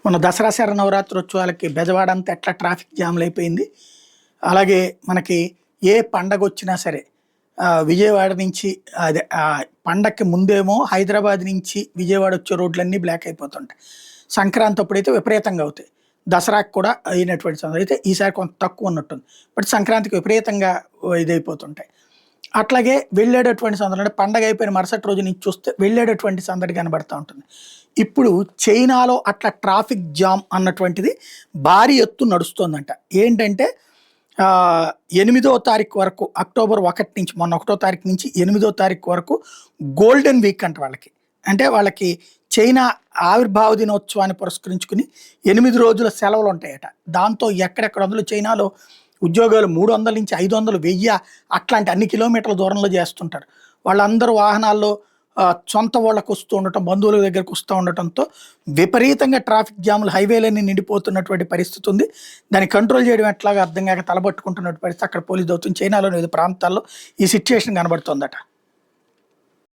మన దసరా శరన్నవరాత్రోత్సవాలకి బెజవాడ అంతా ఎట్లా ట్రాఫిక్ జామ్లు అయిపోయింది. అలాగే మనకి ఏ పండగ వచ్చినా సరే విజయవాడ నుంచి అదే పండగకి ముందేమో హైదరాబాద్ నుంచి విజయవాడ వచ్చే రోడ్లన్నీ బ్లాక్ అయిపోతుంటాయి. సంక్రాంతి అప్పుడైతే విపరీతంగా అవుతాయి. దసరాకి కూడా అయినటువంటి సందర్భం అయితే ఈసారి కొంత తక్కువ ఉన్నట్టుంది. బట్ సంక్రాంతికి విపరీతంగా ఇదైపోతుంటాయి. అట్లాగే వెళ్ళేటటువంటి సందర్భం అంటే పండగ అయిపోయిన మరుసటి రోజు నుంచి చూస్తే వెళ్ళేటటువంటి సందడి కనబడతా ఉంటుంది. ఇప్పుడు చైనాలో అట్లా ట్రాఫిక్ జామ్ అన్నటువంటిది భారీ ఎత్తు నడుస్తోందంట. ఏంటంటే 8వ తారీఖు వరకు అక్టోబర్ 1 నుంచి మొన్న 1వ తారీఖు నుంచి 8వ తారీఖు వరకు గోల్డెన్ వీక్ అంట వాళ్ళకి. అంటే వాళ్ళకి చైనా ఆవిర్భావ దినోత్సవాన్ని పురస్కరించుకుని 8 రోజుల సెలవులు ఉంటాయట. దాంతో ఎక్కడెక్కడ అందులో చైనాలో ఉద్యోగాలు 300 నుంచి 500, 1000 అట్లాంటి అన్ని కిలోమీటర్ల దూరంలో చేస్తుంటారు. వాళ్ళందరూ వాహనాల్లో సొంత వాళ్ళకు వస్తూ ఉండటం, బంధువుల దగ్గరకు వస్తూ ఉండటంతో విపరీతంగా ట్రాఫిక్ జాములు హైవేలన్నీ నిండిపోతున్నటువంటి పరిస్థితి ఉంది. దాన్ని కంట్రోల్ చేయడం ఎట్లాగా అర్థం కాక తలబట్టుకుంటున్నటువంటి పరిస్థితి అక్కడ పోలీసు దౌత్యం చైనాలోని వివిధ ప్రాంతాల్లో ఈ సిచ్యువేషన్ కనబడుతోందట.